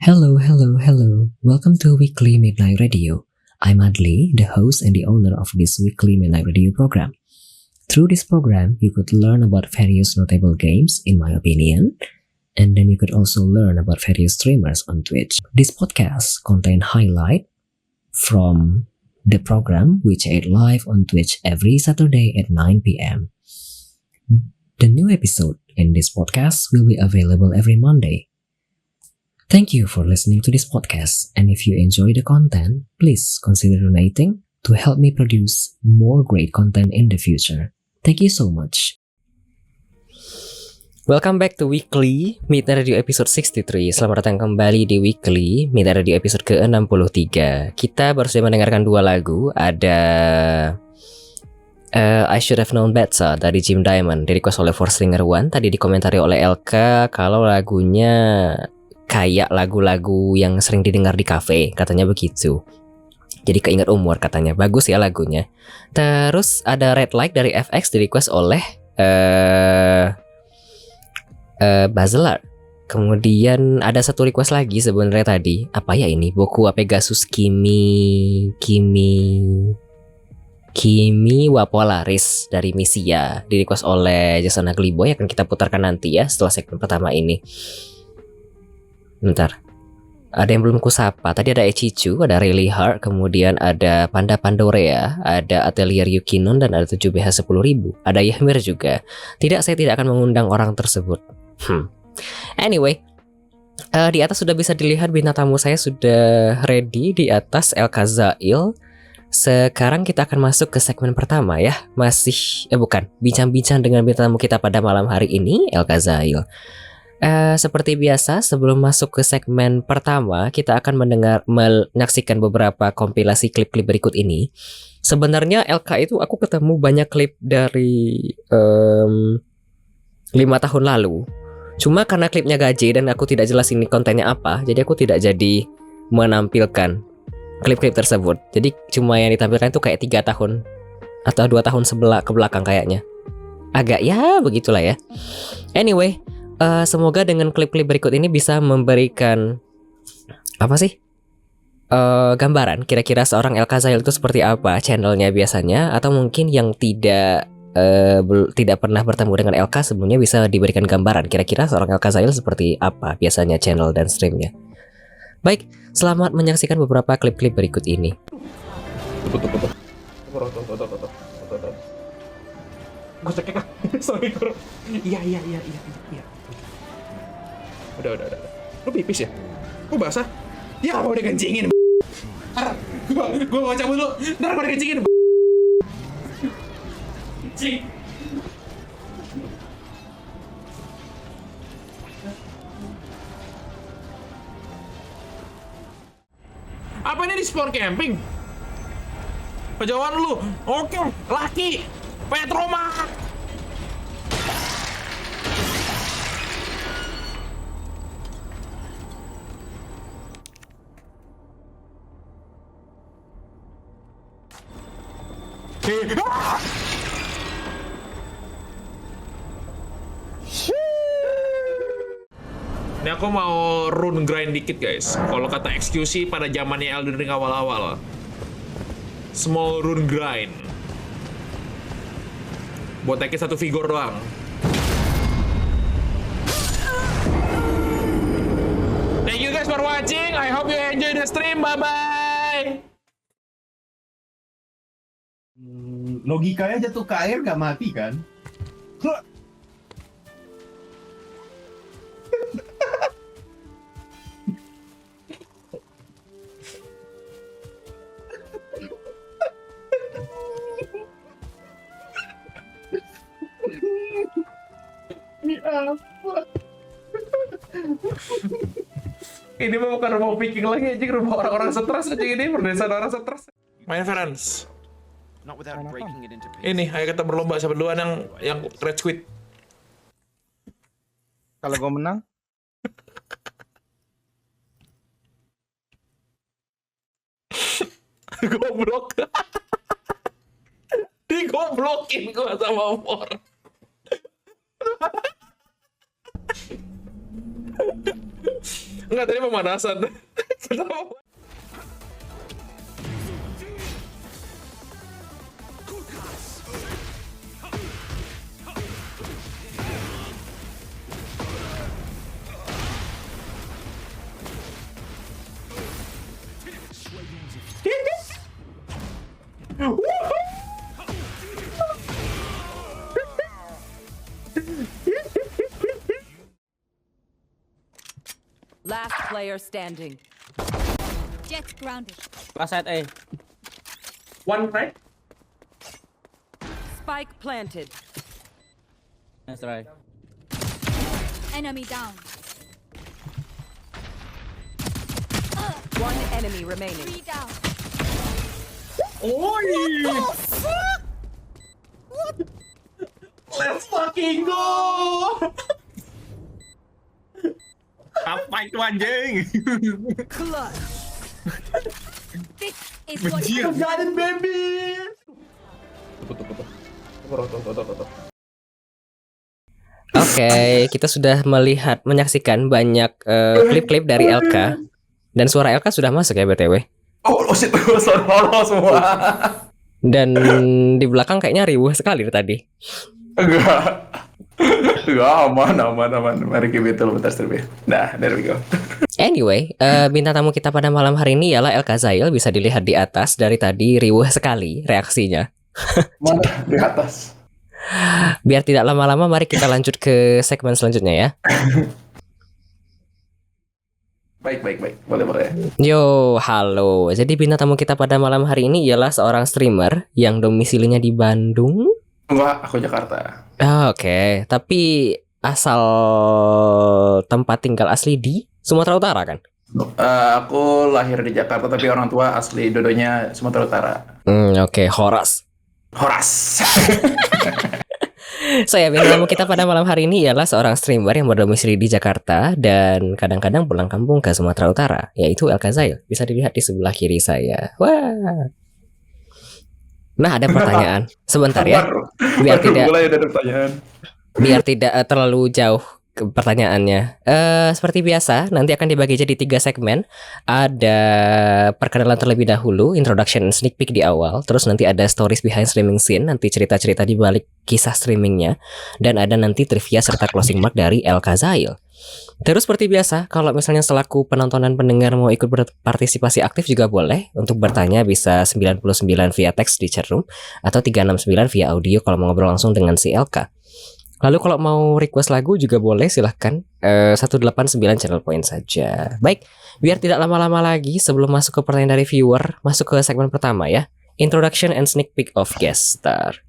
Hello, hello, hello. Welcome to Weekly Midnight Radio. I'm Adli, the host and the owner of this Weekly Midnight Radio program. Through this program, you could learn about various notable games, in my opinion, and then you could also learn about various streamers on Twitch. This podcast contains highlight from the program which aired live on Twitch every Saturday at 9 p.m. The new episode in this podcast will be available every Monday. Thank you for listening to this podcast, and if you enjoy the content, please consider donating to help me produce more great content in the future. Thank you so much. Welcome back to Weekly Midnight Radio episode 63. Selamat datang kembali di Weekly Midnight Radio episode ke-63. Kita baru saja mendengarkan dua lagu. Ada I Should Have Known Better dari Jim Diamond, di-request oleh Forstringer One. Tadi dikomentari oleh LK kalau lagunya kayak lagu-lagu yang sering didengar di kafe, katanya begitu. Jadi keinget umur katanya. Bagus ya lagunya. Terus ada Red Light dari FX di-request oleh Bazelar. Kemudian ada satu request lagi sebenarnya tadi. Apa ya ini? Boku wa Pegasus Kimi wa Polaris dari Misia, di-request oleh Jason Ugly Boy. Akan kita putarkan nanti ya setelah segmen pertama ini. Bentar, ada yang belum kusapa. Tadi ada Echichu, ada Really Hard, kemudian ada Panda Pandorea, ada Atelier Yukinon, dan ada 7BH 10.000. Ada Yahmir juga. Tidak, saya tidak akan mengundang orang tersebut. Anyway, di atas sudah bisa dilihat bintang tamu saya sudah ready di atas El Kazail. Sekarang kita akan masuk ke segmen pertama ya. Bincang-bincang dengan bintang tamu kita pada malam hari ini, El Kazail. Seperti biasa, sebelum masuk ke segmen pertama, kita akan menyaksikan beberapa kompilasi klip-klip berikut ini. Sebenarnya LK itu aku ketemu banyak klip dari 5 tahun lalu. Cuma karena klipnya gaje dan aku tidak jelas ini kontennya apa, jadi aku tidak jadi menampilkan klip-klip tersebut. Jadi cuma yang ditampilkan itu kayak 3 tahun atau 2 tahun ke belakang kayaknya. Agak ya begitulah ya. Anyway, semoga dengan klip-klip berikut ini bisa memberikan gambaran kira-kira seorang El Kazail itu seperti apa channelnya biasanya, atau mungkin yang tidak pernah bertemu dengan LK sebelumnya bisa diberikan gambaran kira-kira seorang El Kazail seperti apa biasanya channel dan streamnya. Baik, selamat menyaksikan beberapa klip-klip berikut ini. Gue cekek ah. Sorry bro. Iya. Udah. Lu pipis ya? Kok basah? Ya mau dikencingin. Gue mau cabut lu. Ntar mau dikencingin. Cing. Apa ini di sport camping? Kejauhan lu. Oke, laki. Petroma. Ini aku mau rune grind dikit guys. Kalau kata XQC pada zamannya Elden Ring awal-awal, small rune grind. Buat naiknya satu figur doang. Thank you guys for watching. I hope you enjoy the stream. Bye-bye. Logikanya jatuh ke air gak mati kan? Ini apa? Ini mah bukan rumah Viking lagi, anjing, rumah orang-orang stres aja ini, perdesaan orang stres. Main Friends. Ini, ayo kita berlomba siapa duluan yang Red Squid. Kalau gue menang, Goblok. Digoblokin gua sama Mor. Enggak, tadi pemanasan. Kenapa? Last player standing. Jet grounded. Last side A. One right? Spike planted. Nice try. Enemy down. One enemy remaining. 3 down. Let's fucking go. Apa itu anjing? Clutch. This is what Got it, baby. Oke, kita sudah menyaksikan banyak klip-klip dari LK. Dan suara LK sudah masuk ya BTW. Oh shit, solo semua. Dan di belakang kayaknya riuh sekali dari tadi. Enggak. Enggak, aman. Mari kita betul bentar stream. Nah, there we go. Anyway, bintang tamu kita pada malam hari ini ialah LK Zail. Bisa dilihat di atas, dari tadi riuh sekali reaksinya. Mana di atas? Biar tidak lama-lama, mari kita lanjut ke segmen selanjutnya ya. Baik. Boleh. Yo, halo. Jadi bintang tamu kita pada malam hari ini ialah seorang streamer yang domisilinya di Bandung. Enggak, aku Jakarta. Oke, tapi asal tempat tinggal asli di Sumatera Utara kan? Aku lahir di Jakarta tapi orang tua asli dodonya Sumatera Utara. Oke, Horas. Saya bintang tamu kita pada malam hari ini ialah seorang streamer yang berdomisili di Jakarta dan kadang-kadang pulang kampung ke Sumatera Utara, yaitu LK Zail. Bisa dilihat di sebelah kiri saya. Wah. Nah, ada pertanyaan. Sebentar ya. Biar tidak terlalu jauh ke pertanyaannya. Seperti biasa, nanti akan dibagi jadi 3 segmen. Ada perkenalan terlebih dahulu, introduction and sneak peek di awal. Terus nanti ada stories behind streaming scene, nanti cerita-cerita di balik kisah streamingnya. Dan ada nanti trivia serta closing mark dari LK Zail. Terus seperti biasa, kalau misalnya selaku penonton dan pendengar mau ikut berpartisipasi aktif juga boleh. Untuk bertanya bisa 99 via teks di chatroom atau 369 via audio kalau mau ngobrol langsung dengan si LK. Lalu kalau mau request lagu juga boleh, silahkan 189 channel point saja. Baik, biar tidak lama-lama lagi sebelum masuk ke pertanyaan dari viewer, masuk ke segmen pertama ya. Introduction and sneak peek of guest star.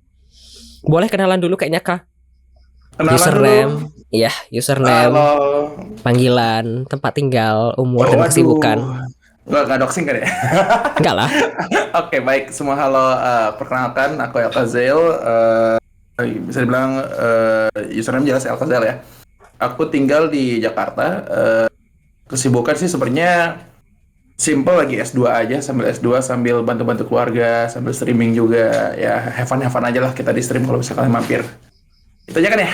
Boleh kenalan dulu kayaknya Kak? Username, ya username, Halo. panggilan, tempat tinggal, umur dan kesibukan. Enggak doxing kan ya? Enggak lah. Oke, baik. Semua halo, perkenalkan aku LK Zail. Bisa dibilang username jelas LK Zail ya. Aku tinggal di Jakarta. Kesibukan sih sebenarnya simple, lagi S2 aja, sambil S2 sambil bantu-bantu keluarga, sambil streaming juga. Ya, have fun aja lah kita di stream kalau bisa kalian mampir. Itu aja kan ya?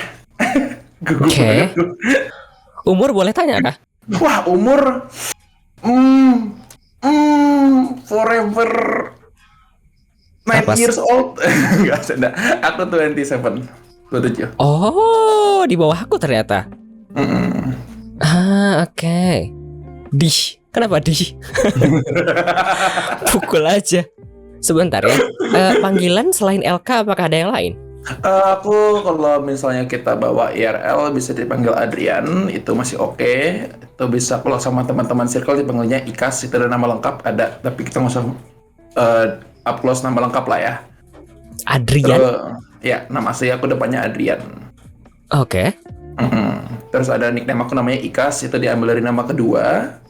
Oke. Umur boleh tanya kah? Wah, umur forever 9 years old. Enggak, canda. Aku 27. Oh, di bawah aku ternyata. Oke. Dih, kenapa dih? Pukul aja. Sebentar ya. Panggilan selain LK apakah ada yang lain? Aku kalau misalnya kita bawa IRL bisa dipanggil Adrian, itu masih oke. Itu bisa kalau sama teman-teman circle dipanggilnya Ikas, itu ada nama lengkap ada, tapi kita nggak usah up close nama lengkap lah ya. Adrian? Ya, nama asli aku depannya Adrian. Oke. Terus ada nickname aku namanya Ikas, itu diambil dari nama kedua.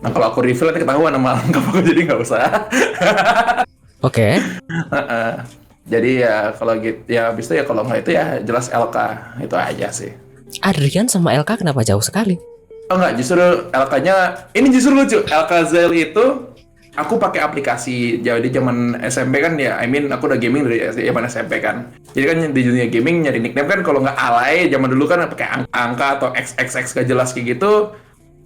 Nah kalau aku reveal nanti ketahuan nama lengkap aku, jadi nggak usah. Oke. Jadi ya kalau gitu ya habis itu ya kalau nggak itu ya jelas LK, itu aja sih. Adrian sama LK kenapa jauh sekali? Oh nggak, justru LK-nya ini justru lucu. LK Zail itu aku pakai aplikasi. Jadi zaman SMP kan ya, aku udah gaming dari zaman SMP kan. Jadi kan di dunia gaming nyari nickname kan kalau nggak alay zaman dulu kan pakai angka atau XXX gak jelas kayak gitu.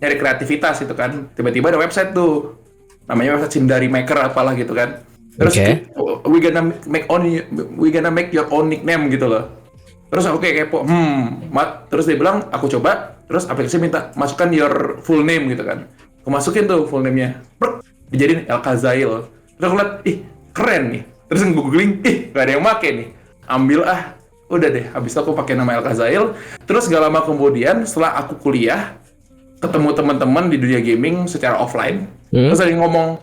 nyari kreativitas gitu kan. Tiba-tiba ada website tuh, namanya website Sindari Maker apalah gitu kan. Terus we gonna make your own nickname gitu loh. Terus aku kayak kepo, terus dia bilang aku coba, terus aplikasi minta masukkan your full name gitu kan. Aku masukin tuh full name-nya, dijadiin Elkazail. Terus aku liat, ih keren nih. Terus gue googling, gak ada yang make nih. Ambil udah deh. Habis itu aku pakai nama Elkazail. Terus gak lama kemudian setelah aku kuliah, ketemu teman-teman di dunia gaming secara offline. Terus ada yang ngomong,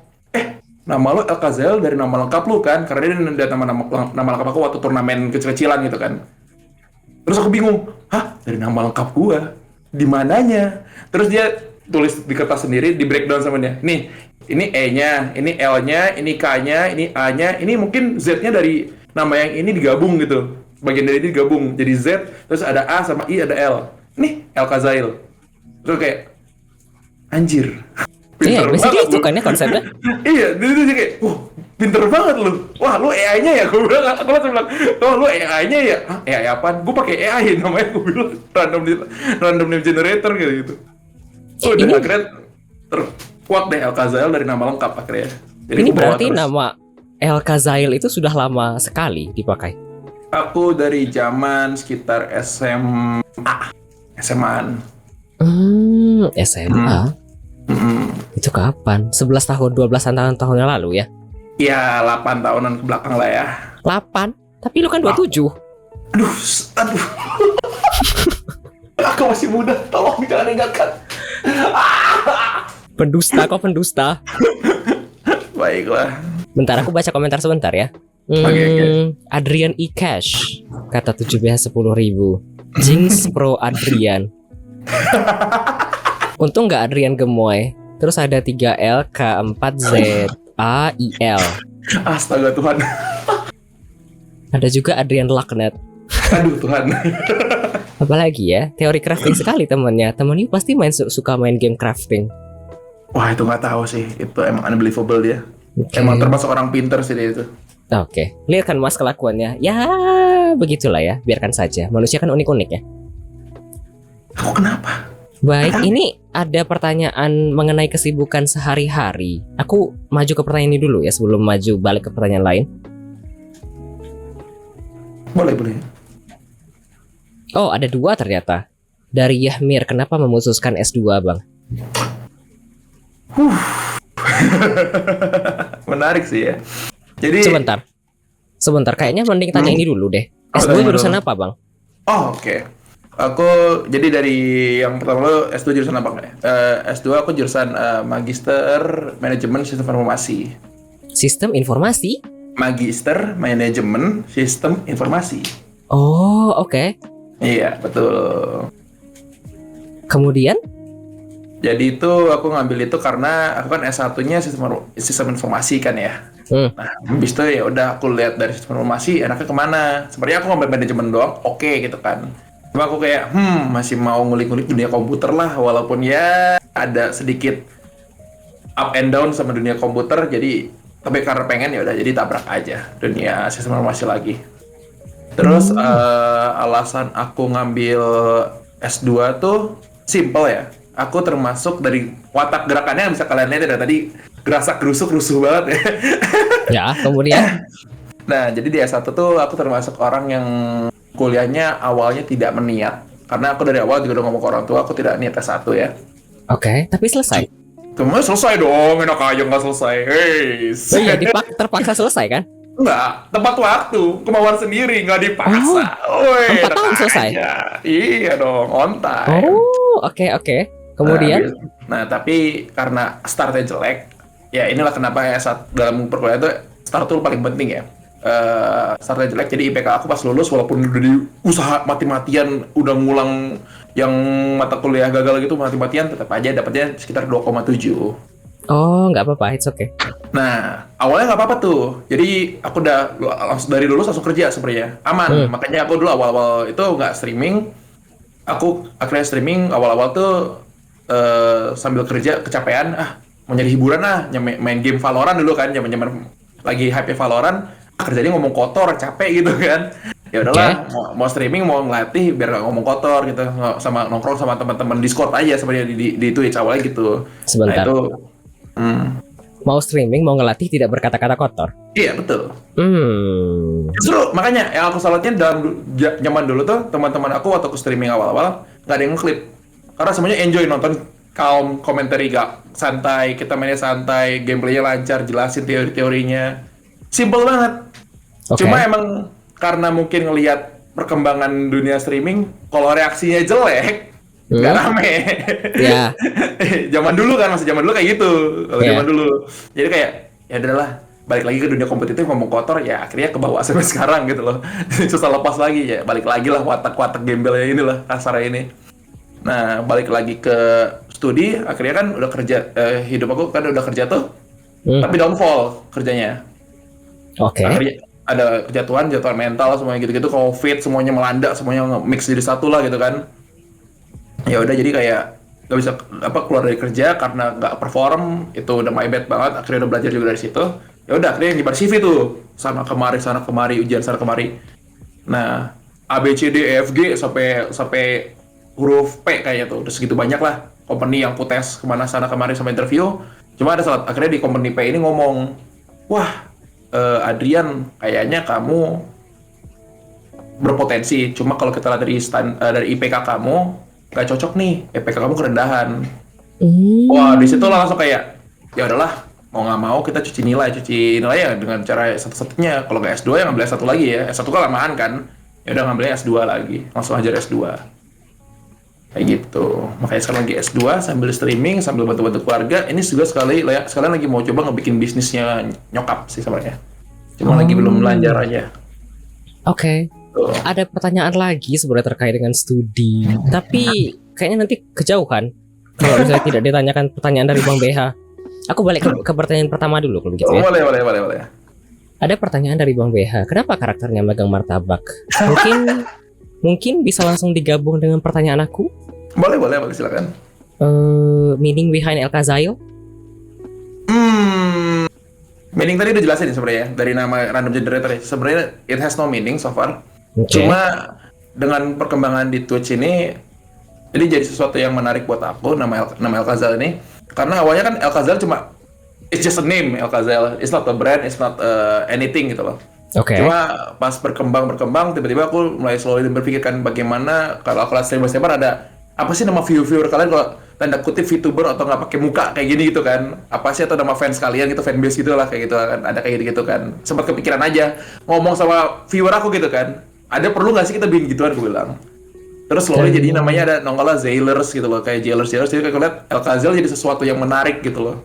nama lo Elkazail dari nama lengkap lu kan? Karena dia ada nama lengkap aku waktu turnamen kecil-kecilan gitu kan. Terus aku bingung, dari nama lengkap gua? Di mananya? Terus dia tulis di kertas sendiri, di breakdown sama dia. Nih, ini E-nya, ini L-nya, ini K-nya, ini A-nya, ini mungkin Z-nya dari nama yang ini digabung gitu. Bagian dari ini digabung, jadi Z, terus ada A sama I, ada L. Nih, Elkazail. Terus kayak, anjir. Iya, basically itu kan ya konsepnya. Iya, dia kayak, pinter banget lu. Wah, lu AI-nya ya? Gue bilang, aku langsung bilang, lu AI-nya ya? AI apaan? Gue pakai AI namanya, gue bilang random name generator gitu. Udah akhirnya terkuat deh Elkazail dari nama lengkap akhirnya. Jadi Ini berarti nama Elkazail itu sudah lama sekali dipakai. Aku dari zaman sekitar SMA-an. SMA. Itu kapan? 11 tahun, 12 tahun yang lalu ya? Ya, 8 tahunan ke belakang lah ya. 8? Tapi lu kan 27. Aduh. Aku masih muda, tolong jangan ingatkan. Pendusta kok pendusta. Baiklah. Bentar, aku baca komentar sebentar ya. Oke. Adrian E. Cash kata 7BH 10.000. Jinx Pro Adrian. Untung nggak Adrian Gemoy. Terus ada 3L K4Z AIL. Astaga Tuhan. Ada juga Adrian Laknet. Aduh Tuhan. Apalagi ya, teori crafting sekali temennya. Temennya pasti suka main game crafting. Wah itu nggak tahu sih. Itu emang unbelievable dia. Okay. Emang termasuk orang pinter sih dia itu. Oke, lihat kan mas kelakuannya. Ya begitulah ya, biarkan saja. Manusia kan unik-unik ya. Aku kenapa? Baik, ini ada pertanyaan mengenai kesibukan sehari-hari. Aku maju ke pertanyaan ini dulu ya sebelum maju balik ke pertanyaan lain. Boleh. Oh, ada 2 ternyata. Dari Yahmir, kenapa memutuskan S2, Bang? Menarik sih ya. Jadi Sebentar, kayaknya mending tanya ini dulu deh. S2 jurusan apa, Bang? Oh, oke. Aku jadi dari yang pertama lo S2 jurusan apa nggak? S2 aku jurusan Magister Manajemen Sistem Informasi. Sistem informasi? Magister Manajemen Sistem Informasi. Oh, oke. Iya, betul. Kemudian? Jadi itu aku ngambil itu karena aku kan S1-nya sistem informasi kan ya. Nah, habis itu ya udah aku lihat dari sistem informasi enaknya kemana. Sebenarnya aku ngambil manajemen doang, oke gitu kan. Cuma aku kayak, masih mau ngulik-ngulik dunia komputer lah, walaupun ya ada sedikit up and down sama dunia komputer. Jadi, tapi karena pengen ya udah jadi tabrak aja dunia sistem informasi lagi. Terus alasan aku ngambil S2 tuh simple ya. Aku termasuk dari watak gerakannya yang bisa kalian lihat dari tadi gerasak gerusuk rusuh banget ya. Ya, kemudian? Nah, jadi di S1 tuh aku termasuk orang yang kuliahnya awalnya tidak meniat. Karena aku dari awal juga udah ngomong ke orang tua, aku tidak niat S1 ya. Oke, tapi selesai? Kemudian selesai dong, enak aja nggak selesai. Oh iya, terpaksa selesai kan? Enggak, tepat waktu, kemauan sendiri, nggak dipaksa. 4 tahun selesai? Iya dong, on time. Oh, oke. Kemudian? Nah, tapi karena startnya jelek, ya inilah kenapa S1 dalam perkuliahan itu start tuh paling penting ya. Startnya jelek, jadi IPK aku pas lulus walaupun udah di usaha mati-matian, udah ngulang yang mata kuliah gagal gitu mati-matian, tetap aja dapatnya sekitar 2,7. Oh, nggak apa-apa, it's okay. Nah, awalnya nggak apa-apa tuh. Jadi aku udah dari lulus langsung kerja sebenarnya, aman. Makanya aku dulu awal-awal itu nggak streaming. Aku akhirnya streaming awal-awal tuh sambil kerja kecapean, mau nyari hiburan main game Valorant dulu kan, zaman-zaman lagi hype Valorant. Kerjanya ngomong kotor, capek gitu kan. ya udahlah, mau streaming, mau ngelatih biar gak ngomong kotor gitu, sama nongkrong sama teman-teman Discord aja sebenarnya di Twitch awalnya gitu. Sebentar. Nah itu, Mau streaming, mau ngelatih tidak berkata-kata kotor. iya betul. Hmm. Justru makanya yang aku salutnya dalam zaman dulu tuh teman-teman aku waktu aku streaming awal-awal nggak ada yang ngeklip, karena semuanya enjoy nonton, calm, komentari gak santai, kita mainnya santai, gameplaynya lancar, jelasin teori-teorinya, simple banget. Oke. Cuma emang karena mungkin ngelihat perkembangan dunia streaming, kalau reaksinya jelek nggak rame. Ya. Zaman dulu kan, masih zaman dulu kayak gitu. Kalau Iya. zaman dulu, jadi kayak ya udahlah, balik lagi ke dunia kompetitif, ngomong kotor ya akhirnya ke bawah sampai sekarang gitu loh. Susah lepas lagi ya, balik lagi lah watak-watak gembelnya inilah kasarnya ini. Nah balik lagi ke studi, akhirnya kan udah kerja, hidup aku kan udah kerja tuh, tapi downfall kerjanya. Oke. Akhirnya ada jatuhan mental semuanya gitu-gitu, covid semuanya melanda, semuanya mix jadi satu lah gitu kan. Ya udah jadi kayak nggak bisa keluar dari kerja karena nggak perform, itu udah my bad banget. Akhirnya udah belajar juga dari situ. Ya udah akhirnya nyebar CV tuh sana kemari ujian sana kemari. Nah A B C D E F G sampai huruf P kayaknya tuh udah segitu banyak lah company yang ku tes kemana sana kemari sama interview. Cuma ada saat akhirnya di company P ini ngomong, wah Adrian kayaknya kamu berpotensi, cuma kalau kita lihat dari IPK kamu gak cocok nih, IPK kamu kerendahan. Wah di situ langsung kayak ya udahlah, mau nggak mau kita cuci nilai ya dengan cara satu-satunya. Kalau nggak S2 ya ngambil S1 lagi ya, S1 kan lamaan kan, ya udah ngambilnya S2 lagi, langsung ajar S2 kayak gitu. Makanya sekarang lagi S2 sambil streaming, sambil bantu-bantu keluarga. Ini juga sekalian lagi mau coba ngebikin bisnisnya nyokap sih sebenarnya, cuma lagi belum lancar aja. Oke. Tuh. Ada pertanyaan lagi sebenarnya terkait dengan studi, tapi kayaknya nanti kejauhan kalau misalnya tidak ditanyakan pertanyaan dari Bang BH. Aku balik ke pertanyaan pertama dulu kalau begitu ya. Boleh. Ada pertanyaan dari Bang BH. Kenapa karakternya megang martabak? Mungkin bisa langsung digabung dengan pertanyaan aku. Boleh silakan. Meaning behind El Kazail? Meaning tadi udah jelasin sebenarnya dari nama random generator ya. Sebenarnya it has no meaning so far. Oke. Cuma dengan perkembangan di Twitch ini, ini jadi sesuatu yang menarik buat aku, nama El Kazal ini. Karena awalnya kan El Kazal cuma it's just a name, El Kazal. It's not a brand, it's not anything gitu loh. Oke. Cuma pas berkembang tiba-tiba aku mulai slowly berpikirkan bagaimana kalau aku lihat streamer ada apa sih nama viewer kalian kalau tanda kutip VTuber atau nggak pakai muka kayak gini gitu kan, apa sih atau nama fans kalian gitu, fanbase gitu lah kayak gitu kan, ada kayak gitu kan. Sempat kepikiran aja ngomong sama viewer aku gitu kan, ada perlu nggak sih kita bikin gituan, aku bilang. Terus slowly jadi namanya ada nongolnya Zailers gitu loh, kayak Jailers. Jadi kayak aku lihat El Kazal jadi sesuatu yang menarik gitu loh.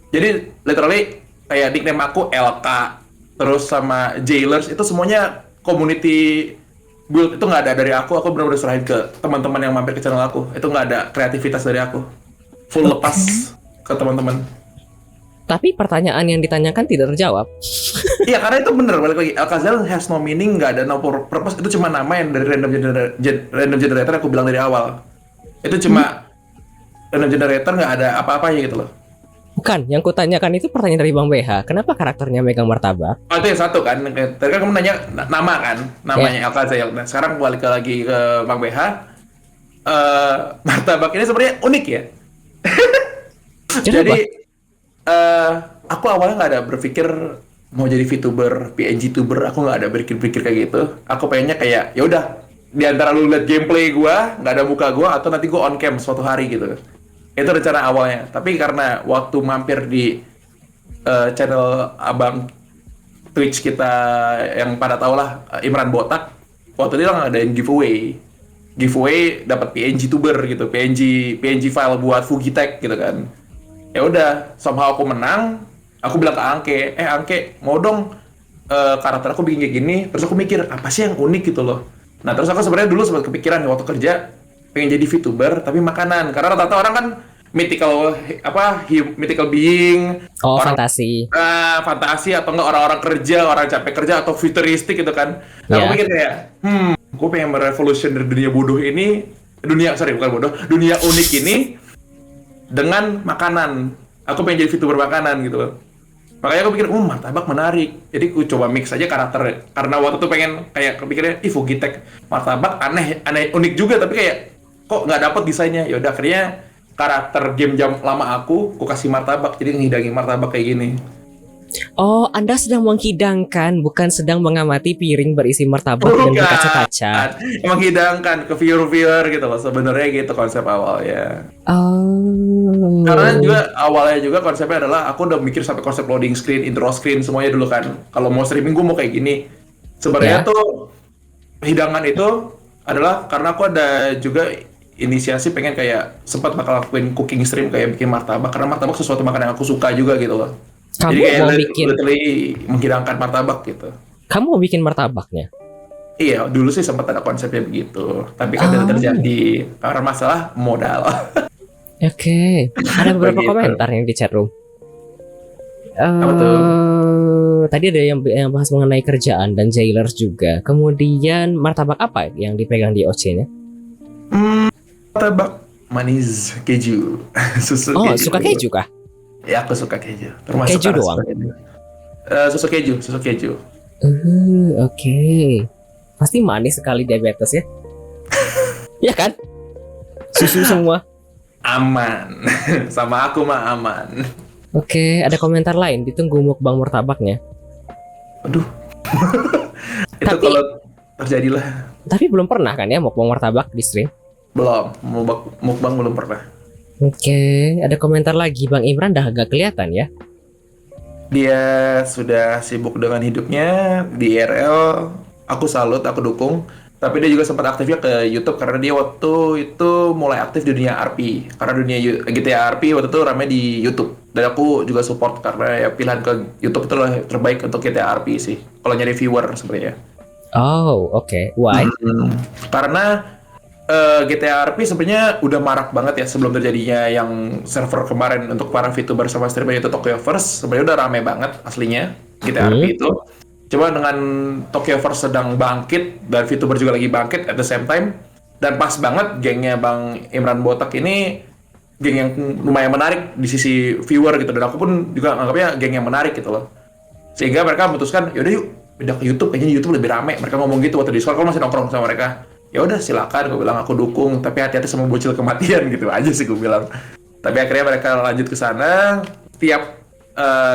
Jadi literally kayak nickname aku LK, terus sama Jailers itu semuanya community build, itu nggak ada dari aku benar-benar serahin ke teman-teman yang mampir ke channel aku. Itu nggak ada kreativitas dari aku, full lepas ke teman-teman. Tapi pertanyaan yang ditanyakan tidak terjawab. Iya karena itu bener, balik lagi El Kazal has no meaning, nggak ada no purpose, itu cuma nama yang dari random generator aku bilang dari awal. Itu cuma random generator, nggak ada apa-apanya gitu loh. Bukan, yang kutanyakan itu pertanyaan dari Bang BH. Kenapa karakternya megang martabak? Oh itu yang satu kan, tadi kan kamu nanya nama kan, namanya El Kazal. Nah sekarang balik lagi ke Bang BH, martabak ini sebenarnya unik ya. Jadi aku awalnya nggak ada berpikir mau jadi VTuber, PNG tuber, aku nggak ada berpikir kayak gitu. Aku pengennya kayak ya udah di antara lu lihat gameplay gua, nggak ada muka gua, atau nanti gua on cam suatu hari gitu. Itu rencana awalnya. Tapi karena waktu mampir di channel abang Twitch kita yang pada tau lah, Imran Botak, waktu itu kan ngadain giveaway dapat PNG tuber gitu, PNG file buat Fugitech gitu kan. Ya udah, somehow aku menang. Aku bilang ke Angke, mau dong karakter aku bikin kayak gini. Terus aku mikir, apa sih yang unik gitu loh. Nah terus aku sebenarnya dulu sempat kepikiran waktu kerja, pengen jadi VTuber tapi makanan. Karena rata-rata orang kan mythical being, orang fantasi. Fantasi atau enggak orang-orang kerja, orang capek kerja atau futuristik gitu kan. Nah aku mikir kayak, gue pengen merevolution dari dunia bodoh ini, dunia unik ini dengan makanan. Aku pengen jadi VTuber makanan gitu loh. Makanya aku pikir, martabak menarik. Jadi aku coba mix aja karakter. Karena waktu itu pengen kayak kepikirnya, Fugitek martabak aneh unik juga, tapi kayak kok nggak dapet desainnya. Ya udah akhirnya karakter game jam lama aku kasih martabak, jadi ngehidangin martabak kayak gini. Oh, Anda sedang menghidangkan, bukan sedang mengamati piring berisi martabak dan berkaca-kaca. Menghidangkan ke viewer gitu loh, sebenarnya gitu konsep awalnya. Oh. Karena juga awalnya juga konsepnya adalah aku udah mikir sampai konsep loading screen, intro screen semuanya dulu kan. Kalau mau streaming gue mau kayak gini. Sebenarnya tuh hidangan itu adalah karena aku ada juga inisiasi pengen kayak sempat bakal lakuin cooking stream kayak bikin martabak, karena martabak sesuatu makanan yang aku suka juga gitu loh. Kamu Jadi kayak mau bikin literally menghidangkan martabak gitu. Kamu mau bikin martabaknya? Iya, dulu sih sempat ada konsepnya begitu, tapi kan tidak terjadi karena masalah modal. Oke. Ada beberapa Begitu. komentar yang di chat room. Apa tuh? Tadi ada yang bahas mengenai kerjaan dan jailers juga. Kemudian martabak apa yang dipegang di OC-nya? Martabak manis keju, susu Oh, keju. suka keju kah? Ya, aku suka keju. Termasuk Keju karena doang? suka keju. Susu keju. Oke. Pasti manis sekali diabetes ya? Ya kan? Susu semua. Aman. Sama aku mah aman. Oke, ada komentar lain. Ditunggu mukbang martabaknya. Aduh. Itu Tapi- kalau terjadilah. Tapi belum pernah kan ya mukbang martabak di stream? Belum. Mukbang belum pernah. Oke, ada komentar lagi. Bang Imran dah agak kelihatan ya? Dia sudah sibuk dengan hidupnya di IRL. Aku salut, aku dukung. Tapi dia juga sempat aktifnya ke YouTube karena dia waktu itu mulai aktif di dunia RP. Karena dunia GTA RP waktu itu ramai di YouTube. Dan aku juga support karena ya pilihan ke YouTube itu lah terbaik untuk GTA RP sih. Kalau nyari viewer sebenarnya. Oh, oke. Why? Karena GTA RP sebenarnya udah marak banget ya sebelum terjadinya yang server kemarin untuk para VTuber sama streamer itu Tokyoverse. Sebenarnya udah rame banget aslinya GTA RP itu. Coba dengan Tokyoverse sedang bangkit dan VTuber juga lagi bangkit at the same time, dan pas banget gengnya Bang Imran Botak ini geng yang lumayan menarik di sisi viewer gitu, dan aku pun juga anggapnya geng yang menarik gitu loh, sehingga mereka memutuskan yaudah yuk pindah ke YouTube, kayaknya di YouTube lebih rame. Mereka ngomong gitu waktu di Discord, kalau masih nongkrong sama mereka. Ya udah silakan, gue bilang aku dukung, tapi hati-hati sama bocil kematian gitu aja sih gue bilang. Tapi akhirnya mereka lanjut ke sana. Tiap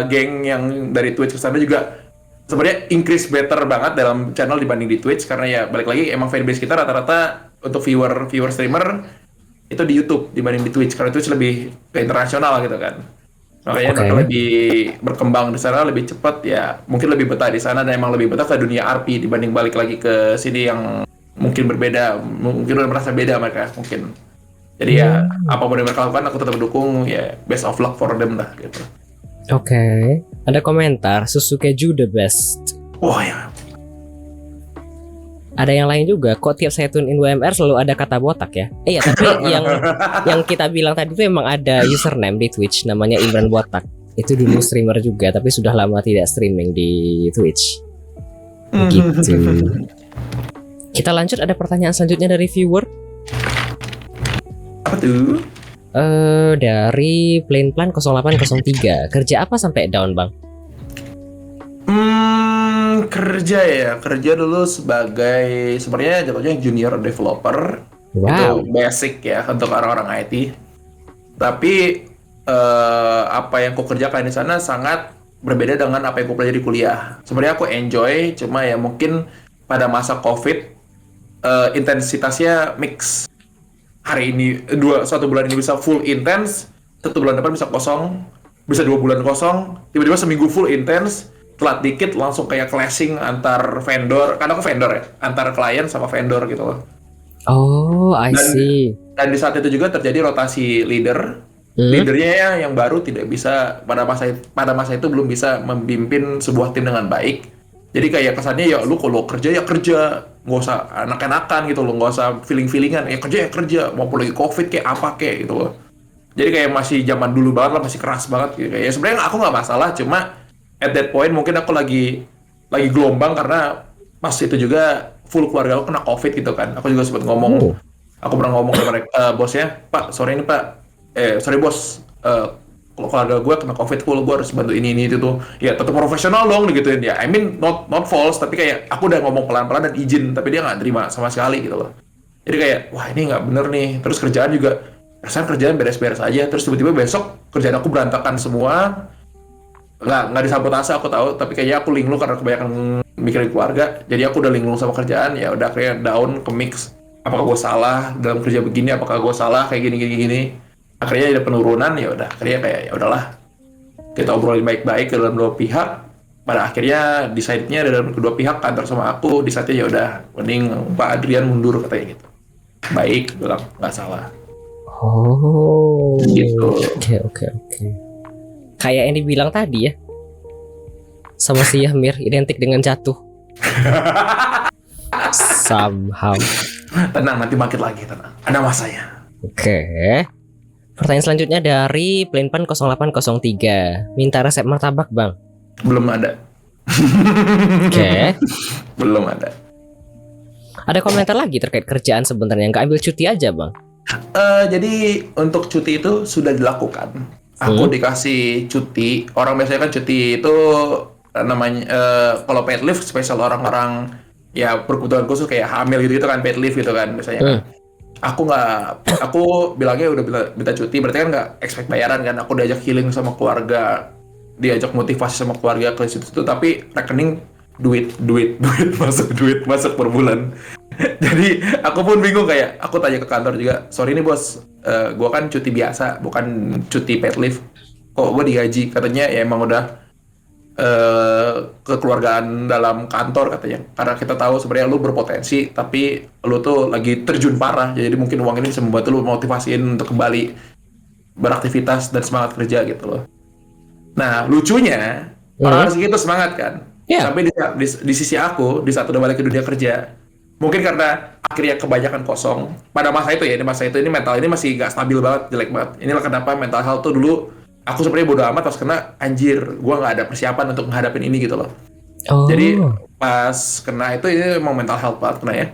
geng yang dari Twitch ke sana juga sebenarnya increase better banget dalam channel dibanding di Twitch, karena ya balik lagi emang fanbase kita rata-rata untuk viewer streamer itu di YouTube dibanding di Twitch, karena Twitch lebih ke internasional gitu kan. Makanya mereka lebih berkembang di sana lebih cepat ya, mungkin lebih betah di sana, dan emang lebih betah ke dunia RP dibanding balik lagi ke sini yang mungkin berbeda, mungkin udah merasa beda mereka mungkin. Jadi ya apapun yang mereka lakukan aku tetap dukung, ya best of luck for them lah gitu. Oke. Ada komentar, susu keju the best. Wah ya, Ada yang lain juga, kok tiap saya tune in WMR selalu ada kata botak ya? Iya, tapi yang kita bilang tadi itu emang ada username di Twitch namanya Imran Botak. Itu dulu streamer juga, tapi sudah lama tidak streaming di Twitch. Gitu. Kita lanjut, ada pertanyaan selanjutnya dari viewer. apa tuh? Dari Plain Plan 0803. Kerja apa sampai down, Bang? Kerja dulu sebagai sebenarnya jatuhnya junior developer. Wow. Itu basic ya untuk orang-orang IT. Tapi apa yang ku kerjakan di sana sangat berbeda dengan apa yang ku pelajari di kuliah. Sebenarnya aku enjoy, cuma ya mungkin pada masa COVID intensitasnya mix. Hari ini satu bulan ini bisa full intense, satu bulan depan bisa kosong, bisa 2 bulan kosong, tiba-tiba seminggu full intense, telat dikit langsung kayak clashing antar vendor, karena aku vendor ya, antar klien sama vendor gitu loh. Oh, I see. Dan di saat itu juga terjadi rotasi leader. Leadernya ya yang baru tidak bisa pada masa itu belum bisa memimpin sebuah tim dengan baik. Jadi kayak kesannya ya lu kalau kerja ya kerja, nggak usah anak-anakan gitu loh, nggak usah feeling-feelingan, ya kerja, maupun lagi COVID kayak apa kayak gitu loh. Jadi kayak masih zaman dulu banget lah, masih keras banget gitu. Ya sebenarnya aku nggak masalah, cuma at that point mungkin aku lagi gelombang karena pas itu juga full keluarga aku kena COVID gitu kan. Aku juga sempat ngomong, aku pernah ngomong ke mereka, bosnya, Pak, sore ini Pak, sorry bos, kalau keluarga gue kena covid full, gue harus bantu ini itu tuh, ya tetap profesional dong digituin ya. I mean not false, tapi kayak aku udah ngomong pelan-pelan dan izin, tapi dia nggak terima sama sekali gitu loh. Jadi kayak wah ini nggak bener nih. Terus kerjaan juga, perasaan kerjaan beres-beres aja, terus tiba-tiba besok kerjaan aku berantakan semua. Nggak disabotase aku tahu, tapi kayaknya aku linglung karena kebanyakan mikirin keluarga. Jadi aku udah linglung sama kerjaan, ya udah kayak down ke mix. Apakah gue salah dalam kerja begini? Apakah gue salah kayak gini? Akhirnya ada penurunan, ya udah. Akhirnya kayak ya udahlah. Kita obrolin baik-baik dalam dua pihak. Pada akhirnya decide-nya dalam kedua pihak, kantor sama aku, decide-nya ya udah mending Pak Adrian mundur katanya gitu. Baik, bilang nggak salah. Oh. Gitu. Oke. Kayak yang dibilang tadi ya. Sama si Yahmir identik dengan jatuh. Somehow. Tenang, nanti bangkit lagi, tenang. Ada masanya. Oke. Pertanyaan selanjutnya dari Plainpan 0803. Minta resep martabak, Bang. Belum ada. Oke. Belum ada. Ada komentar lagi terkait kerjaan sebenarnya, nggak ambil cuti aja, Bang. Jadi untuk cuti itu sudah dilakukan. Aku dikasih cuti. Orang biasanya kan cuti itu namanya kalau paid leave spesial orang-orang ya berkebutuhan khusus kayak hamil gitu kan, paid leave gitu kan biasanya. Kan. Aku bilangnya udah minta cuti, berarti kan nggak expect bayaran kan. Aku diajak healing sama keluarga, diajak motivasi sama keluarga ke situ, tapi rekening duit masuk per bulan. Jadi aku pun bingung, kayak aku tanya ke kantor juga, sorry nih bos, gue kan cuti biasa bukan cuti paid leave, kok gue digaji? Katanya ya emang udah kekeluargaan dalam kantor katanya, karena kita tahu sebenarnya lu berpotensi tapi lu tuh lagi terjun parah, jadi mungkin uang ini bisa membantu lu motivasiin untuk kembali beraktivitas dan semangat kerja gitu loh. Nah lucunya orang segitu semangat kan, sampai di sisi aku di saat udah balik ke dunia kerja, mungkin karena akhirnya kebanyakan kosong pada masa itu ya, ini mental ini masih gak stabil banget, jelek banget. Inilah kenapa mental health tuh dulu aku sebenarnya bodo amat, pas kena anjir gue nggak ada persiapan untuk menghadapin ini gitu loh. Jadi pas kena itu ini emang mental health banget kena ya.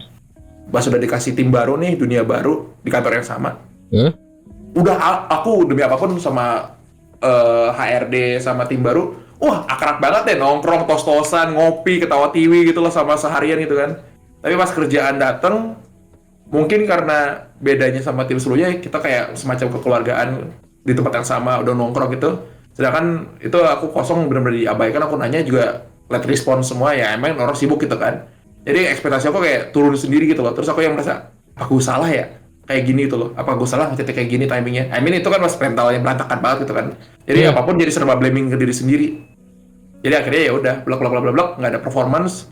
Pas udah dikasih tim baru nih, dunia baru di kantor yang sama. Udah aku demi apapun sama HRD sama tim baru, wah akrab banget deh, nongkrong tos-tosan, ngopi, ketawa tiwi gitu loh sama seharian gitu kan. Tapi pas kerjaan dateng, mungkin karena bedanya sama tim sebelumnya, kita kayak semacam kekeluargaan di tempat yang sama, udah nongkrong gitu. Sedangkan itu aku kosong, benar-benar diabaikan. Aku nanya juga let respon semua, ya emang orang sibuk gitu kan. Jadi ekspektasi aku kayak turun sendiri gitu loh. Terus aku yang merasa, aku salah ya? Kayak gini gitu loh. Apa aku salah ngetik kayak gini timingnya? I mean itu kan mas mentalnya berantakan banget gitu kan. Jadi apapun jadi serba blaming ke diri sendiri. Jadi akhirnya ya udah blok, nggak ada performance.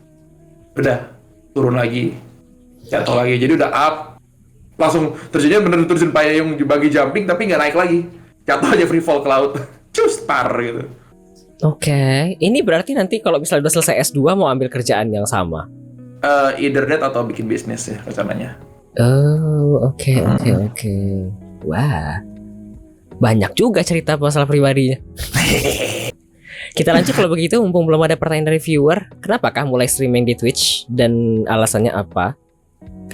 Udah turun lagi, jatuh lagi. Jadi udah up, langsung terjadinya bener terusin payung bagi jumping tapi nggak naik lagi. Jatuh aja free fall ke laut. Cus, tar gitu. Oke. Ini berarti nanti kalau misalnya udah selesai S2 mau ambil kerjaan yang sama? Either that atau bikin bisnis ya rencananya. Oke. Wah, banyak juga cerita masalah pribadinya. Kita lanjut kalau begitu, mumpung belum ada pertanyaan dari viewer. Kenapakah mulai streaming di Twitch dan alasannya apa?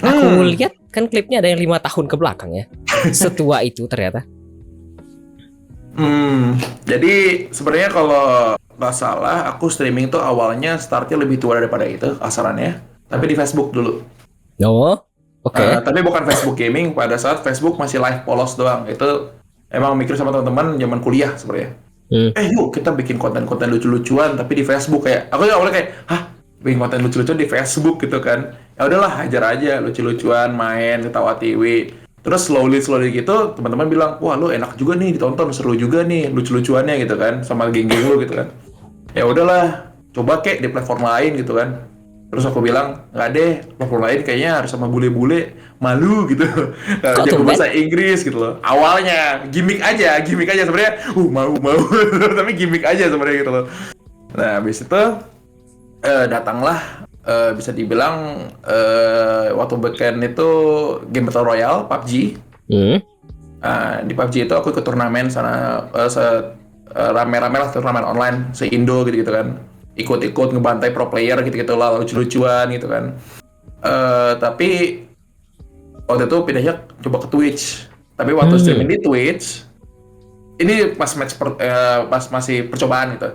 Aku lihat kan klipnya ada yang 5 tahun ke belakang ya. Setua itu ternyata. Jadi sebenarnya kalau nggak salah, aku streaming tuh awalnya startnya lebih tua daripada itu kasarannya, tapi di Facebook dulu. Oke. Tapi bukan Facebook gaming, pada saat Facebook masih live polos doang. Itu emang mikir sama teman-teman zaman kuliah sebenarnya. Yuk kita bikin konten-konten lucu-lucuan tapi di Facebook. Kayak aku awalnya kayak, bikin konten lucu-lucuan di Facebook gitu kan. Ya udahlah, hajar aja lucu-lucuan, main, ketawa TV. Terus slowly gitu teman-teman bilang, wah lu enak juga nih ditonton, seru juga nih lucu-lucuannya gitu kan, sama geng-geng lu gitu kan. Ya udahlah, coba kek di platform lain gitu kan. Terus aku bilang, nggak deh, platform lain kayaknya harus sama bule-bule, malu gitu. Jago bahasa Inggris gitu loh. Awalnya gimmick aja sebenarnya. Mau tapi gimmick aja sebenarnya gitu loh. Nah habis itu datanglah bisa dibilang waktu backend itu game Battle Royale PUBG. Di PUBG itu aku ikut turnamen sana, rame-rame lah turnamen online se-Indo gitu kan. Ikut ngebantai pro player gitu lah, lucu-lucuan gitu kan. Tapi waktu itu pindahnya coba ke Twitch. Tapi waktu streaming di Twitch ini pas pas masih percobaan gitu.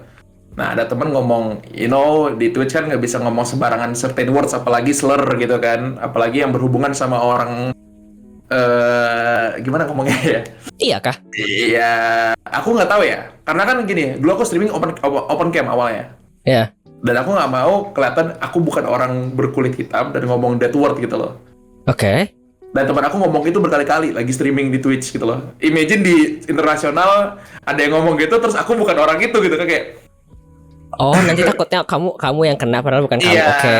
Nah, ada temen ngomong, di Twitch kan nggak bisa ngomong sembarangan certain words, apalagi slur gitu kan, apalagi yang berhubungan sama orang, gimana ngomongnya ya? Iya kah? Iya, aku nggak tahu ya, karena kan gini, dulu aku streaming open cam awalnya, Ya. dan aku nggak mau kelihatan aku bukan orang berkulit hitam dan ngomong that word gitu loh. Oke. Dan teman aku ngomong itu berkali-kali lagi streaming di Twitch gitu loh. Imagine di internasional ada yang ngomong gitu, terus aku bukan orang itu gitu kan, kayak. Oh, nanti takutnya kamu yang kena padahal bukan kamu. Iya, Oke.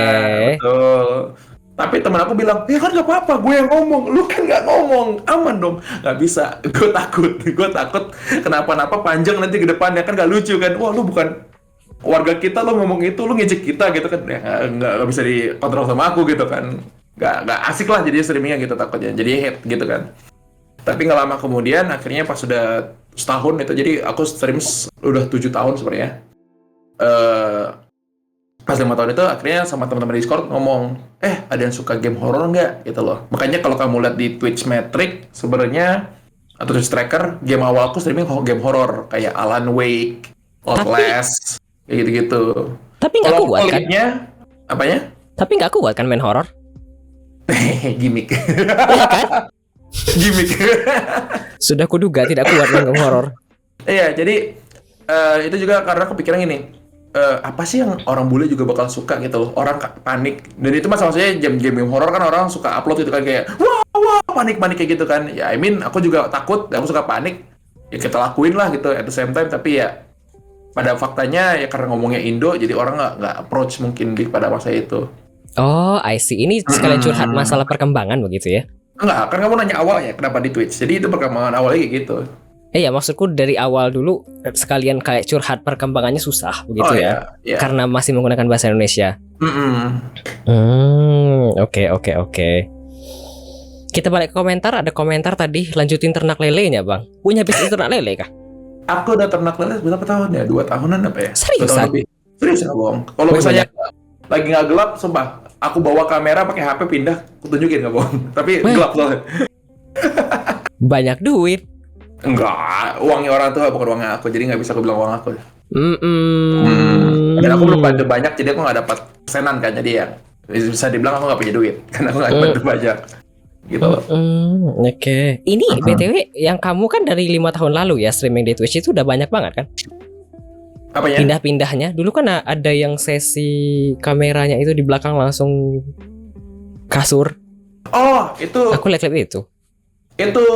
betul. Tapi teman aku bilang, ya kan nggak apa-apa, gue yang ngomong, lu kan nggak ngomong, aman dong. Nggak bisa, gue takut kenapa-napa panjang nanti ke depannya, kan nggak lucu kan. Wah, lu bukan warga kita, lu ngomong itu, lu ngejek kita gitu kan. Ya, nggak bisa dikontrol sama aku gitu kan. Nggak asik lah jadi streamingnya gitu takutnya, jadi hate gitu kan. Tapi nggak lama kemudian, akhirnya pas sudah setahun itu, jadi aku stream udah 7 tahun sebenarnya. Pas 5 tahun itu akhirnya sama teman-teman Discord ngomong, ada yang suka game horror nggak gitu loh. Makanya kalau kamu lihat di Twitch Metric sebenarnya atau Twitch Tracker, game awal aku streaming game horror kayak Alan Wake, Outlast, kayak gitu-gitu. Tapi nggak Kalau kuat kan? kliknya, apanya? Tapi nggak kuat kan main horor? Gimik. Iya kan? Gimik. Sudah kuduga tidak kuat main game horor. Iya, jadi itu juga karena kepikiran gini, apa sih yang orang bule juga bakal suka gitu loh, orang panik. Dan itu maksudnya game horor kan orang suka upload gitu kan, kayak wah panik kayak gitu kan. Ya aku juga takut, aku suka panik. Ya kita lakuin lah gitu at the same time, tapi ya pada faktanya ya karena ngomongnya Indo, jadi orang nggak approach mungkin pada masa itu. Oh, I see. Ini sekalian curhat masalah perkembangan begitu ya? Enggak, kan kamu nanya awal ya kenapa di Twitch. Jadi itu perkembangan awalnya kayak gitu. Ya maksudku dari awal dulu sekalian kayak curhat perkembangannya susah begitu ya? Iya. Karena masih menggunakan bahasa Indonesia. Oke. Kita balik ke komentar. Ada komentar tadi, lanjutin ternak lelenya bang. Punya bisnis ternak lele kah? Aku udah ternak lele berapa tahun ya? 2 tahunan apa ya? Seriusan? 2 tahun lebih. Serius nggak bohong. Kalau misalnya lagi nggak gelap, sumpah, aku bawa kamera pakai HP pindah, aku tunjukin nggak bohong. Tapi gelap soalnya. Banyak duit. Enggak, uangnya orang tua bukan uangnya aku, jadi nggak bisa aku bilang uang aku. Dan aku belum bantu banyak, jadi aku nggak dapat persenan kan, jadi ya bisa dibilang aku nggak punya duit, karena aku nggak bantu banyak. Gitu loh. Oke. Ini BTW yang kamu kan dari 5 tahun lalu ya streaming di Twitch itu udah banyak banget kan? Apanya? Pindah-pindahnya. Dulu kan ada yang sesi kameranya itu di belakang langsung kasur. Oh, itu. Aku lihat itu. Itu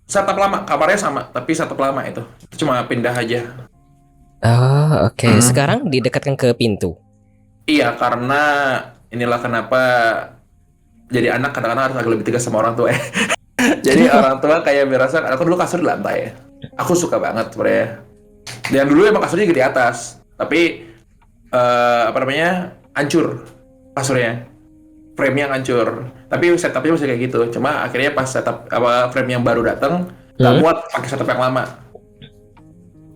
setup lama, kamarnya sama, tapi setup lama itu. Cuma pindah aja. Oh, oke. Sekarang didekatkan ke pintu. Iya, karena inilah kenapa jadi anak kadang-kadang harus agak lebih tegas sama orang tua ya. Jadi orang tua kayak merasa, aku dulu kasur di lantai ya. Aku suka banget sebenarnya. Dan dulu emang kasurnya di atas, tapi hancur kasurnya. Frame-nya hancur. Tapi setupnya masih kayak gitu. Cuma akhirnya pas setup frame yang baru datang, nggak muat pakai setup yang lama.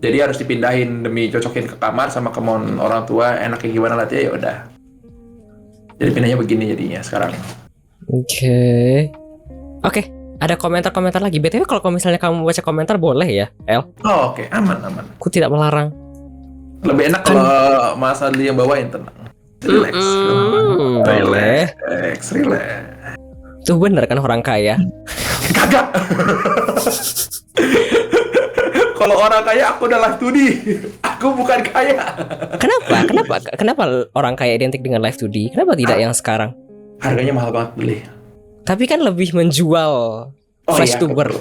Jadi harus dipindahin demi cocokin ke kamar sama kemauan orang tua. Enaknya gimana nanti ya udah. Jadi pindahnya begini jadinya sekarang. Oke. Ada komentar-komentar lagi. BTW kalau misalnya kamu baca komentar boleh ya, El? Oh, oke. Aman. Aku tidak melarang. Lebih enak kalau Mas Adli yang bawain, tenang. Relax. Boleh. Relax. Itu bener kan orang kaya? Kagak. Kalau orang kaya aku udah live 2D. Aku bukan kaya. Kenapa orang kaya identik dengan live 2D? Kenapa tidak yang sekarang? Harganya mahal banget beli. Tapi kan lebih menjual flash tuber.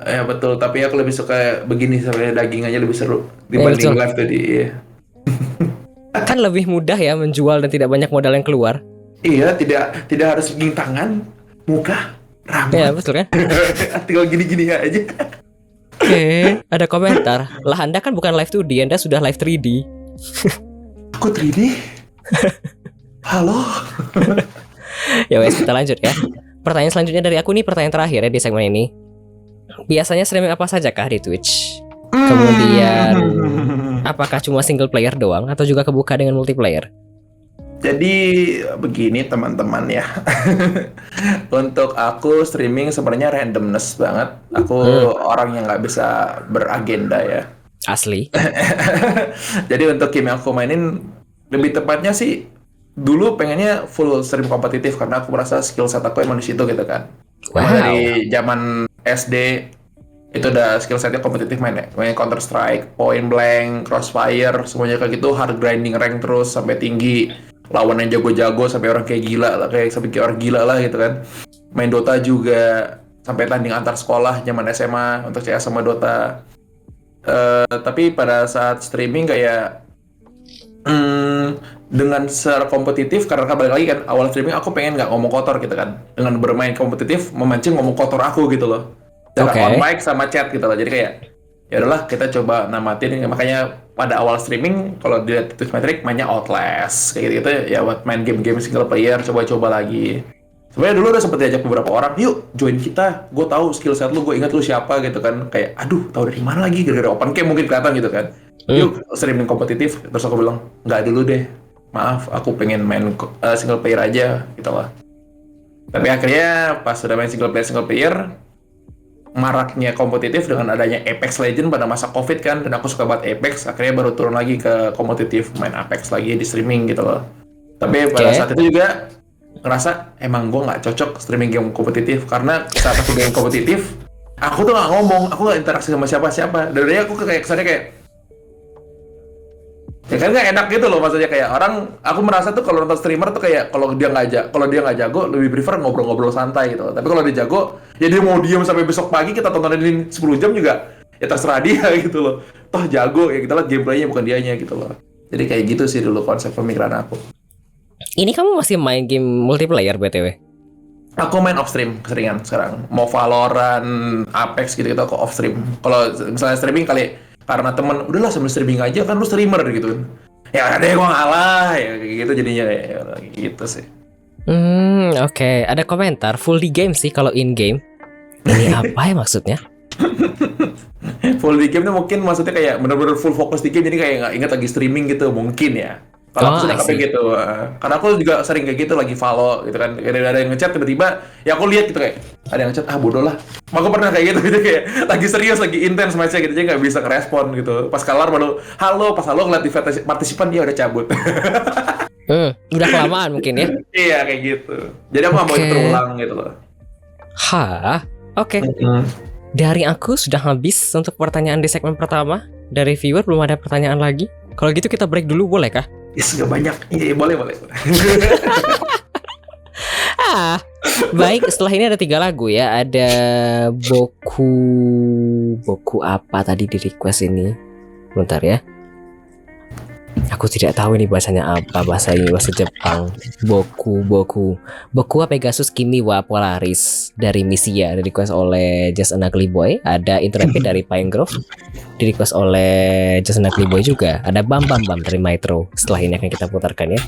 Ya betul, tapi aku lebih suka begini sampai daging aja lebih seru dibanding live 2D. Iya. Kan lebih mudah ya menjual dan tidak banyak modal yang keluar. Iya, tidak harus gini tangan, muka, rambut. Ya betul kan? Tinggal gini-gini aja. Oke, ada komentar. Lah Anda kan bukan live 2D, Anda sudah live 3D. Aku 3D? Halo? Ya wes, kita lanjut ya. Pertanyaan selanjutnya dari aku nih, pertanyaan terakhir ya di segmen ini. Biasanya streaming apa saja kah di Twitch? Kemudian apakah cuma single player doang atau juga kebuka dengan multiplayer? Jadi begini teman-teman ya. Untuk aku streaming sebenarnya randomness banget. Aku orang yang nggak bisa beragenda ya. Asli. Jadi untuk game yang aku mainin lebih tepatnya sih dulu pengennya full stream kompetitif karena aku merasa skill set aku emang di situ gitu kan. Emang Wow. dari zaman SD itu udah skill setnya kompetitif main Counter Strike, Point Blank, Crossfire, semuanya kayak gitu hard grinding rank terus sampai tinggi. Lawan yang jago-jago sampai orang kayak gila lah, sampai kayak orang gila lah gitu kan. Main Dota juga sampai tanding antar sekolah zaman SMA untuk CS sama Dota. Tapi pada saat streaming kayak dengan secara kompetitif karena balik lagi kan awal streaming aku pengen nggak ngomong kotor gitu kan, dengan bermain kompetitif memancing ngomong kotor aku gitu loh, Oke. on mic sama chat gitu loh. Jadi kayak ya udahlah kita coba namatin, makanya pada awal streaming kalau dilihat Twitch metric mainnya Outlast kayak gitu ya buat main game-game single player, coba-coba lagi. Sebenarnya dulu udah sempet diajak beberapa orang, yuk join kita, gue tahu skill set lu, gue ingat lu siapa gitu kan. Kayak aduh tahu dari mana lagi, gara-gara open cam mungkin kelihatan gitu kan. Yuk streaming kompetitif. Terus aku bilang nggak dulu deh, maaf aku pengen main single player aja gitu lah. Tapi akhirnya pas udah main single player maraknya kompetitif dengan adanya Apex Legends pada masa COVID kan, dan aku suka banget Apex, akhirnya baru turun lagi ke kompetitif, main Apex lagi di streaming gitu loh. Tapi pada saat itu juga ngerasa emang gue nggak cocok streaming game kompetitif, karena saat aku game kompetitif aku tuh nggak ngomong, aku nggak interaksi sama siapa-siapa. Dari aku kayak kesannya kayak ya kan nggak enak gitu loh, maksudnya kayak orang, aku merasa tuh kalau nonton streamer tuh kayak kalau dia nggak jago lebih prefer ngobrol-ngobrol santai gitu. Tapi kalau dia jago ya dia mau diem sampai besok pagi kita tontonin 10 jam juga ya terserah dia gitu loh. Toh jago ya kita lihat gameplaynya bukan dianya gitu loh. Jadi kayak gitu sih dulu konsep pemikiran aku. Ini kamu masih main game multiplayer BTW? Aku main off stream keseringan sekarang. Mau Valorant, Apex gitu aku off stream. Kalau misalnya streaming kali karena temen udahlah sambil streaming aja kan lu streamer gitu. Ya deh gua ngalah ya kayak gitu jadinya ya, gitu sih. Oke. Ada komentar full di game sih kalau in game. Ini apa ya maksudnya? Full di game tuh mungkin maksudnya kayak bener-bener full fokus di game jadi kayak nggak ingat lagi streaming gitu mungkin ya. Kalau aku sudah kayak gitu, karena aku juga sering kayak gitu lagi follow gitu kan, ada yang ngechat tiba-tiba, ya aku lihat gitu kayak ada yang ngechat, bodoh lah. Aku pernah kayak gitu, jadi kayak lagi serius, lagi intens match-nya gitu, jadi nggak bisa ngerespon gitu. Pas kelar baru halo, pas halo ngeliat di partisipan dia udah cabut. Udah kelamaan mungkin ya? Iya kayak gitu. Jadi aku nggak mau itu terulang gitu loh. Hah? Oke. Dari aku sudah habis untuk pertanyaan di segmen pertama. Dari viewer belum ada pertanyaan lagi. Kalau gitu kita break dulu boleh kah? Yes, gak banyak. Iya, boleh. Baik, setelah ini ada 3 lagu ya. Ada Boku apa tadi di request ini? Bentar ya. Aku tidak tahu ini bahasanya apa. Bahasa Jepang. Boku Pegasus Kimi wa Polaris dari Misia, di request oleh Just an Ugly Boy. Ada Intrepid dari Pine Grove, di request oleh Just an Ugly Boy juga. Ada Bam dari Metro. Setelah ini akan kita putarkan ya.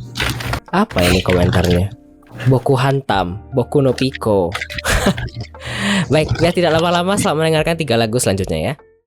Apa ini komentarnya? Boku Hantam, Boku no Pico. Baik, biar tidak lama-lama, selamat mendengarkan 3 lagu selanjutnya ya.